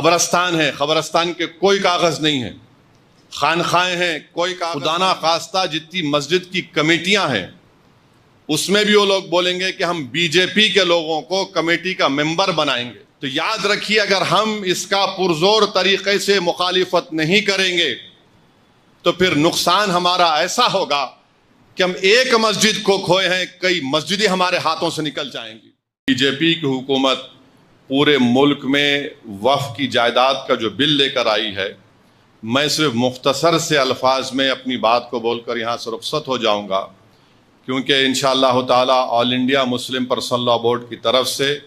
قبرستان ہے، قبرستان کے کوئی کاغذ نہیں ہے، خانخائیں ہیں، کوئی کاغذ، خدا نہ خواستہ جتنی مسجد کی کمیٹیاں ہیں اس میں بھی وہ لوگ بولیں گے کہ ہم بی جے پی کے لوگوں کو کمیٹی کا ممبر بنائیں گے۔ تو یاد رکھیے، اگر ہم اس کا پرزور طریقے سے مخالفت نہیں کریں گے تو پھر نقصان ہمارا ایسا ہوگا کہ ہم ایک مسجد کو کھوئے ہیں، کئی مسجدیں ہمارے ہاتھوں سے نکل جائیں گی۔ بی جے پی کی حکومت پورے ملک میں وقف کی جائیداد کا جو بل لے کر آئی ہے، میں صرف مختصر سے الفاظ میں اپنی بات کو بول کر یہاں سے رخصت ہو جاؤں گا، کیونکہ انشاءاللہ تعالی All India Muslim Personal Law Board کی طرف سے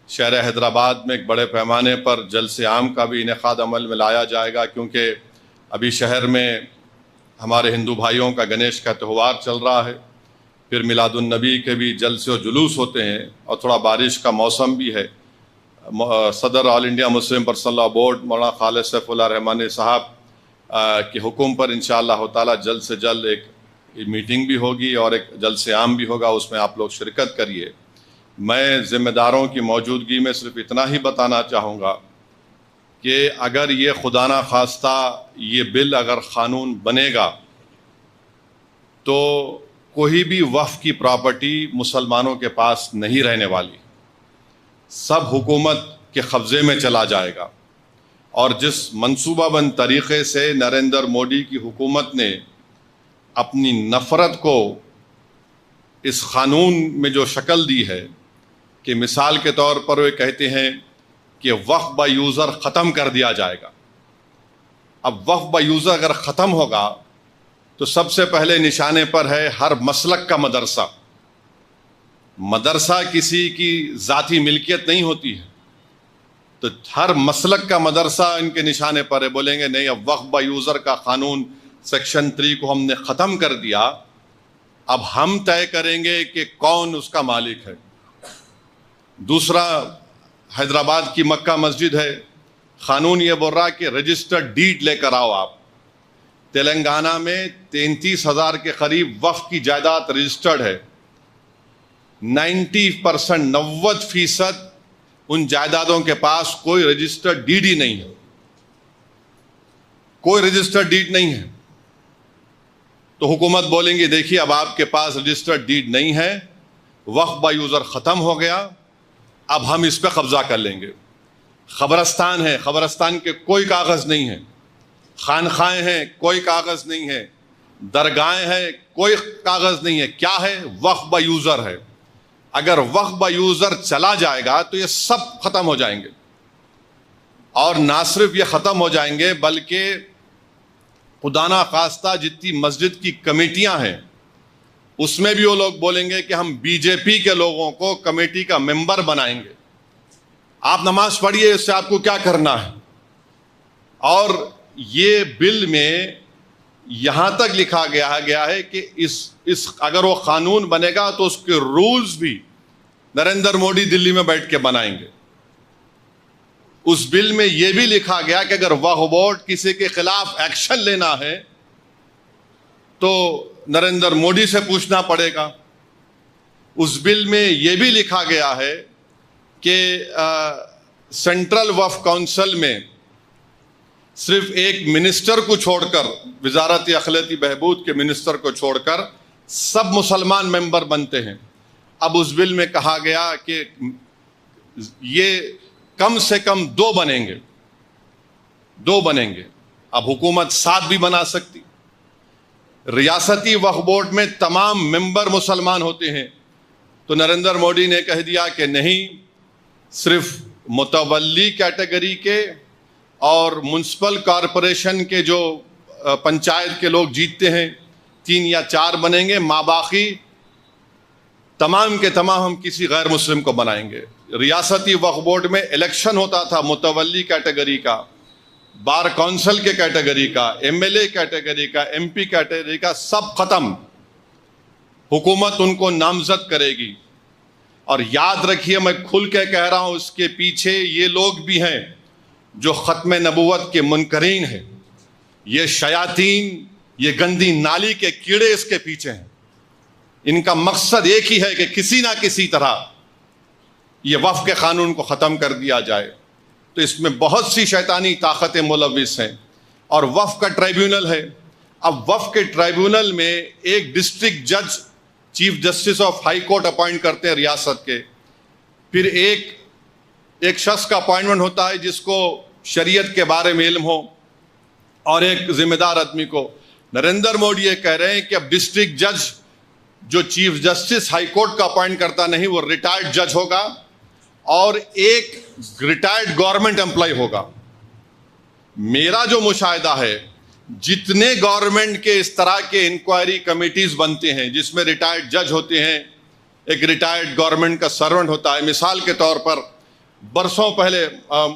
شہر حیدرآباد میں ایک بڑے پیمانے پر جلسے عام کا بھی انعقاد عمل میں لایا جائے گا، کیونکہ ابھی شہر میں ہمارے ہندو بھائیوں کا گنیش کا تہوار چل رہا ہے، پھر میلاد النبی کے بھی جلسے و جلوس ہوتے ہیں، اور تھوڑا بارش کا موسم بھی ہے۔ صدر All India Muslim Personal Law Board مولانا خالد سیف اللہ رحمانی صاحب کے حکم پر انشاءاللہ تعالی جلد سے جلد ایک میٹنگ بھی ہوگی اور ایک جلسے عام بھی ہوگا، اس میں آپ لوگ شرکت کریے۔ میں ذمہ داروں کی موجودگی میں صرف اتنا ہی بتانا چاہوں گا کہ اگر یہ خدا نہ خواستہ یہ بل اگر قانون بنے گا تو کوئی بھی وقف کی پراپرٹی مسلمانوں کے پاس نہیں رہنے والی، سب حکومت کے قبضے میں چلا جائے گا۔ اور جس منصوبہ بند طریقے سے نریندر مودی کی حکومت نے اپنی نفرت کو اس قانون میں جو شکل دی ہے کہ مثال کے طور پر وہ کہتے ہیں کہ وقف با یوزر ختم کر دیا جائے گا۔ اب وقف با یوزر اگر ختم ہوگا تو سب سے پہلے نشانے پر ہے ہر مسلک کا مدرسہ۔ مدرسہ کسی کی ذاتی ملکیت نہیں ہوتی ہے، تو ہر مسلک کا مدرسہ ان کے نشانے پر ہے۔ بولیں گے نہیں، اب وقف با یوزر کا قانون سیکشن 3 کو ہم نے ختم کر دیا، اب ہم طے کریں گے کہ کون اس کا مالک ہے۔ دوسرا، حیدرآباد کی مکہ مسجد ہے، قانون یہ بول رہا کہ رجسٹرڈ ڈیڈ لے کر آؤ آپ۔ تلنگانہ میں 33,000 کے قریب وقف کی جائیداد رجسٹرڈ ہے، 90% ان جائیدادوں کے پاس کوئی رجسٹرڈ ڈیڈ ہی نہیں ہے، کوئی رجسٹرڈ ڈیڈ نہیں ہے۔ تو حکومت بولیں گی دیکھیے اب آپ کے پاس رجسٹرڈ ڈیڈ نہیں ہے، وقف با یوزر ختم ہو گیا، اب ہم اس پہ قبضہ کر لیں گے۔ قبرستان ہے، قبرستان کے کوئی کاغذ نہیں ہے، خانخائیں ہیں، کوئی کاغذ نہیں ہے، درگاہیں ہیں، کوئی کاغذ نہیں ہے، کیا ہے؟ وقف با یوزر ہے۔ اگر وقف با یوزر چلا جائے گا تو یہ سب ختم ہو جائیں گے، اور نہ صرف یہ ختم ہو جائیں گے بلکہ خدا نہ خواستہ جتنی مسجد کی کمیٹیاں ہیں اس میں بھی وہ لوگ بولیں گے کہ ہم بی جے پی کے لوگوں کو کمیٹی کا ممبر بنائیں گے۔ آپ نماز پڑھیے، اس سے آپ کو کیا کرنا ہے؟ اور یہ بل میں یہاں تک لکھا گیا ہے کہ اگر وہ قانون بنے گا تو اس کے رولز بھی نریندر مودی دلی میں بیٹھ کے بنائیں گے۔ اس بل میں یہ بھی لکھا گیا کہ اگر وقف بورڈ کسی کے خلاف ایکشن لینا ہے تو نریندر مودی سے پوچھنا پڑے گا۔ اس بل میں یہ بھی لکھا گیا ہے کہ سینٹرل وقف کونسل میں صرف ایک منسٹر کو چھوڑ کر، وزارت اقلیتی بہبود کے منسٹر کو چھوڑ کر سب مسلمان ممبر بنتے ہیں۔ اب اس بل میں کہا گیا کہ یہ کم سے کم 2 بنیں گے، 2 بنیں گے۔ اب حکومت 7 بھی بنا سکتی۔ ریاستی وقف بورڈ میں تمام ممبر مسلمان ہوتے ہیں، تو نریندر مودی نے کہہ دیا کہ نہیں، صرف متولی کیٹیگری کے اور منسپل کارپوریشن کے جو پنچایت کے لوگ جیتتے ہیں 3 یا 4 بنیں گے، باقی تمام کے تمام ہم کسی غیر مسلم کو بنائیں گے۔ ریاستی وقف بورڈ میں الیکشن ہوتا تھا متولی کیٹیگری کا، بار کونسل کے کیٹیگری کا، ایم ایل اے کیٹیگری کا، ایم پی کیٹیگری کا، سب ختم۔ حکومت ان کو نامزد کرے گی۔ اور یاد رکھیے، میں کھل کے کہہ رہا ہوں، اس کے پیچھے یہ لوگ بھی ہیں جو ختم نبوت کے منکرین ہیں، یہ شیاطین، یہ گندی نالی کے کیڑے اس کے پیچھے ہیں۔ ان کا مقصد ایک ہی ہے کہ کسی نہ کسی طرح یہ وقف کے قانون کو ختم کر دیا جائے۔ تو اس میں بہت سی شیطانی طاقتیں ملوث ہیں، اور وفد کا ٹرائیبیونل ہے۔ اب وفد کے ٹرائیبیونل میں ایک ڈسٹرکٹ جج chief justice of high court appoint کرتے ہیں ریاست کے، پھر ایک شخص کا اپوائنٹمنٹ ہوتا ہے جس کو شریعت کے بارے میں علم ہو، اور ایک ذمہ دار آدمی کو۔ نریندر مودی یہ کہہ رہے ہیں کہ اب ڈسٹرکٹ جج جو چیف جسٹس ہائی کورٹ کا اپوائنٹ کرتا نہیں، وہ ریٹائرڈ جج ہوگا اور ایک ریٹائرڈ گورنمنٹ امپلائی ہوگا۔ میرا جو مشاہدہ ہے، جتنے گورنمنٹ کے اس طرح کے انکوائری کمیٹیز بنتے ہیں جس میں ریٹائرڈ جج ہوتے ہیں، ایک ریٹائرڈ گورنمنٹ کا سرونٹ ہوتا ہے۔ مثال کے طور پر برسوں پہلے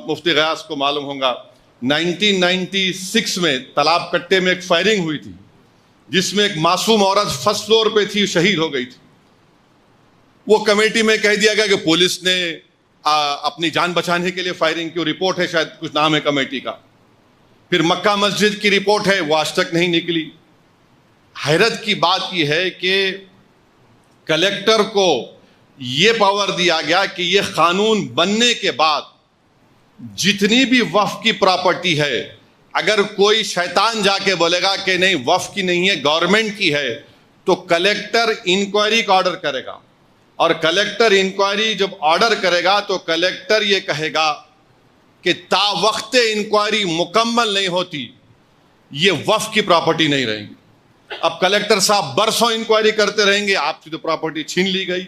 مفتی غیاث کو معلوم ہوگا 1996 میں تالاب کٹے میں ایک فائرنگ ہوئی تھی جس میں ایک معصوم عورت فرسٹ فلور پہ تھی، شہید ہو گئی تھی۔ وہ کمیٹی میں کہہ دیا گیا کہ پولیس نے اپنی جان بچانے کے لیے فائرنگ کی، رپورٹ ہے، شاید کچھ نام ہے کمیٹی کا۔ پھر مکہ مسجد کی رپورٹ ہے، وہ آج تک نہیں نکلی۔ حیرت کی بات یہ ہے کہ کلیکٹر کو یہ پاور دیا گیا کہ یہ قانون بننے کے بعد جتنی بھی وقف کی پراپرٹی ہے، اگر کوئی شیطان جا کے بولے گا کہ نہیں وقف کی نہیں ہے، گورنمنٹ کی ہے، تو کلیکٹر انکوائری کا آرڈر کرے گا، اور کلیکٹر انکوائری جب آرڈر کرے گا تو کلیکٹر یہ کہے گا کہ تا وقت انکوائری مکمل نہیں ہوتی یہ وقف کی پراپرٹی نہیں رہیں گی۔ اب کلیکٹر صاحب برسوں انکوائری کرتے رہیں گے، آپ سے تو پراپرٹی چھین لی گئی۔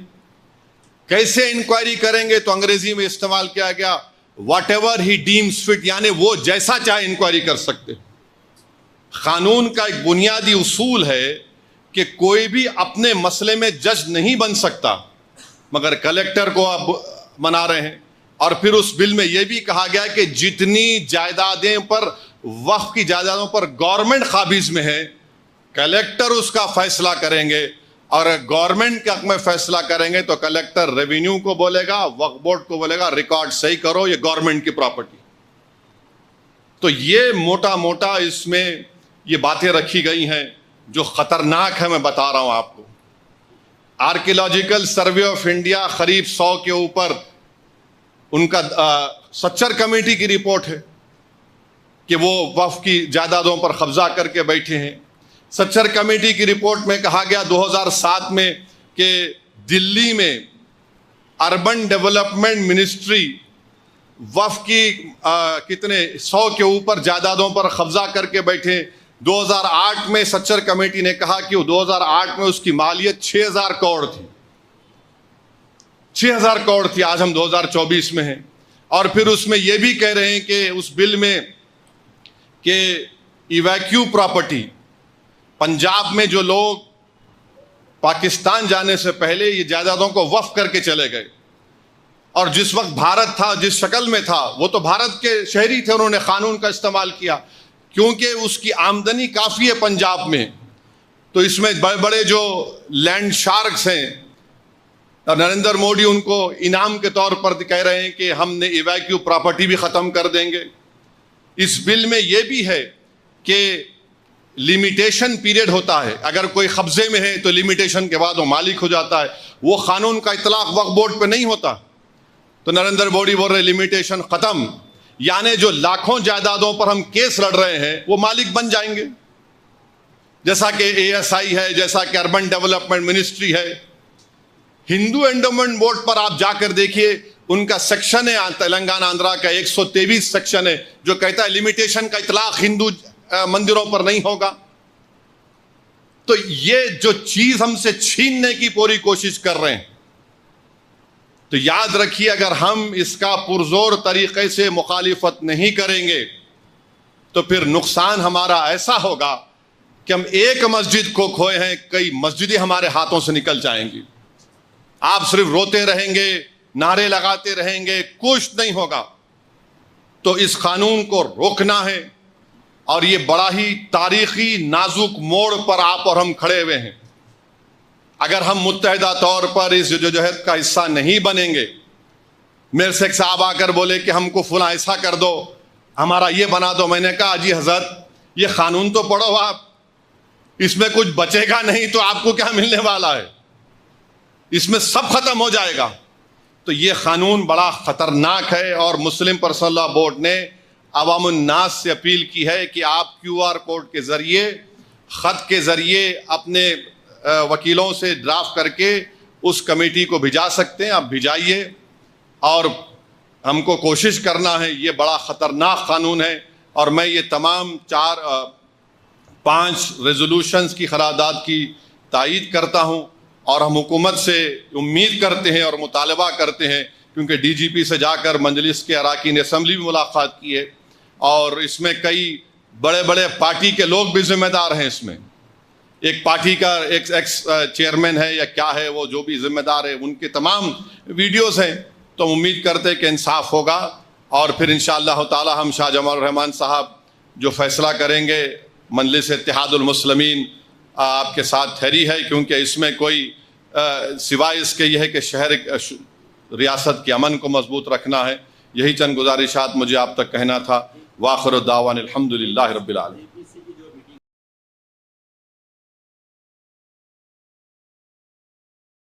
کیسے انکوائری کریں گے؟ تو انگریزی میں استعمال کیا گیا واٹ ایور ہی ڈیمز فٹ، یعنی وہ جیسا چاہے انکوائری کر سکتے۔ قانون کا ایک بنیادی اصول ہے کہ کوئی بھی اپنے مسئلے میں جج نہیں بن سکتا، مگر کلیکٹر کو اب منا رہے ہیں۔ اور پھر اس بل میں یہ بھی کہا گیا کہ جتنی جائیدادیں پر وقف کی جائیدادوں پر گورنمنٹ قابض میں ہے، کلیکٹر اس کا فیصلہ کریں گے، اور گورنمنٹ کے حق میں فیصلہ کریں گے تو کلیکٹر ریونیو کو بولے گا، وقف بورڈ کو بولے گا ریکارڈ صحیح کرو، یہ گورنمنٹ کی پراپرٹی۔ تو یہ موٹا موٹا اس میں یہ باتیں رکھی گئی ہیں جو خطرناک ہے، میں بتا رہا ہوں آپ کو۔ آرکیولوجیکل سروے آف انڈیا قریب 100 کے اوپر ان کا سچر کمیٹی کی رپورٹ ہے کہ وہ وقف کی جائیدادوں پر قبضہ کر کے بیٹھے ہیں۔ سچر کمیٹی کی رپورٹ میں کہا گیا 2007 میں کہ دلی میں اربن ڈیولپمنٹ منسٹری وقف کی کتنے 100 کے اوپر جائیدادوں پر قبضہ کر کے بیٹھے۔ 2008 میں سچر کمیٹی نے کہا کہ 2008 میں اس کی مالیت 6000 کروڑ تھی، 6000 کروڑ تھی۔ آج ہم 2024 میں ہیں، اور پھر اس میں یہ بھی کہہ رہے ہیں کہ اس بل میں کہ ایویکیو پراپرٹی، پنجاب میں جو لوگ پاکستان جانے سے پہلے یہ جائیدادوں کو وقف کر کے چلے گئے، اور جس وقت بھارت تھا جس شکل میں تھا وہ تو بھارت کے شہری تھے، انہوں نے قانون کا استعمال کیا کیونکہ اس کی آمدنی کافی ہے پنجاب میں۔ تو اس میں بڑے بڑے جو لینڈ شارکس ہیں، اور نریندر مودی ان کو انعام کے طور پر کہہ رہے ہیں کہ ہم نے ایویکیو پراپرٹی بھی ختم کر دیں گے۔ اس بل میں یہ بھی ہے کہ لیمیٹیشن پیریڈ ہوتا ہے، اگر کوئی قبضے میں ہے تو لیمیٹیشن کے بعد وہ مالک ہو جاتا ہے، وہ قانون کا اطلاق وقف بورڈ پہ نہیں ہوتا۔ تو نریندر مودی بول رہے لیمیٹیشن ختم، یعنی جو لاکھوں جائیدادوں پر ہم کیس لڑ رہے ہیں وہ مالک بن جائیں گے، جیسا کہ ASI ہے، جیسا کہ اربن ڈیولپمنٹ منسٹری ہے۔ ہندو اینڈومنٹ بورڈ پر آپ جا کر دیکھیے، ان کا سیکشن ہے تلنگانہ آندھرا کا 123 سیکشن ہے جو کہتا ہے لیمیٹیشن کا اطلاق ہندو مندروں پر نہیں ہوگا۔ تو یہ جو چیز ہم سے چھیننے کی پوری کوشش کر رہے ہیں، تو یاد رکھیے اگر ہم اس کا پرزور طریقے سے مخالفت نہیں کریں گے تو پھر نقصان ہمارا ایسا ہوگا کہ ہم ایک مسجد کو کھوئے ہیں، کئی مسجدیں ہمارے ہاتھوں سے نکل جائیں گی۔ آپ صرف روتے رہیں گے، نعرے لگاتے رہیں گے، کچھ نہیں ہوگا۔ تو اس قانون کو روکنا ہے، اور یہ بڑا ہی تاریخی نازک موڑ پر آپ اور ہم کھڑے ہوئے ہیں۔ اگر ہم متحدہ طور پر اس جدوجہد کا حصہ نہیں بنیں گے، میرے سے ایک صاحب آ کر بولے کہ ہم کو فلاں ایسا کر دو، ہمارا یہ بنا دو، میں نے کہا جی حضرت یہ قانون تو پڑھو آپ، اس میں کچھ بچے گا نہیں تو آپ کو کیا ملنے والا ہے؟ اس میں سب ختم ہو جائے گا۔ تو یہ قانون بڑا خطرناک ہے، اور مسلم پرسنل لا بورڈ نے عوام الناس سے اپیل کی ہے کہ آپ کیو آر کوڈ کے ذریعے، خط کے ذریعے اپنے وکیلوں سے ڈرافٹ کر کے اس کمیٹی کو بھیجا سکتے ہیں، آپ بھیجائیے، اور ہم کو کوشش کرنا ہے۔ یہ بڑا خطرناک قانون ہے، اور میں یہ تمام 5 ریزولوشنز کی قرارداد کی تائید کرتا ہوں، اور ہم حکومت سے امید کرتے ہیں اور مطالبہ کرتے ہیں، کیونکہ ڈی جی پی سے جا کر مجلس کے اراکین اسمبلی میں ملاقات کی ہے، اور اس میں کئی بڑے بڑے پارٹی کے لوگ بھی ذمہ دار ہیں۔ اس میں ایک پارٹی کا ایکس چیئرمین ہے یا کیا ہے، وہ جو بھی ذمہ دار ہے، ان کے تمام ویڈیوز ہیں۔ تو ہم امید کرتے ہیں کہ انصاف ہوگا، اور پھر انشاءاللہ تعالی ہم شاہ جمال الرحمن صاحب جو فیصلہ کریں گے، مجلس اتحاد المسلمین آپ کے ساتھ ٹھہری ہے، کیونکہ اس میں کوئی سوائے اس کے یہ ہے کہ شہر ریاست کے امن کو مضبوط رکھنا ہے۔ یہی چند گزارشات مجھے آپ تک کہنا تھا۔ وآخر الدعوان الحمدللہ رب العالمین۔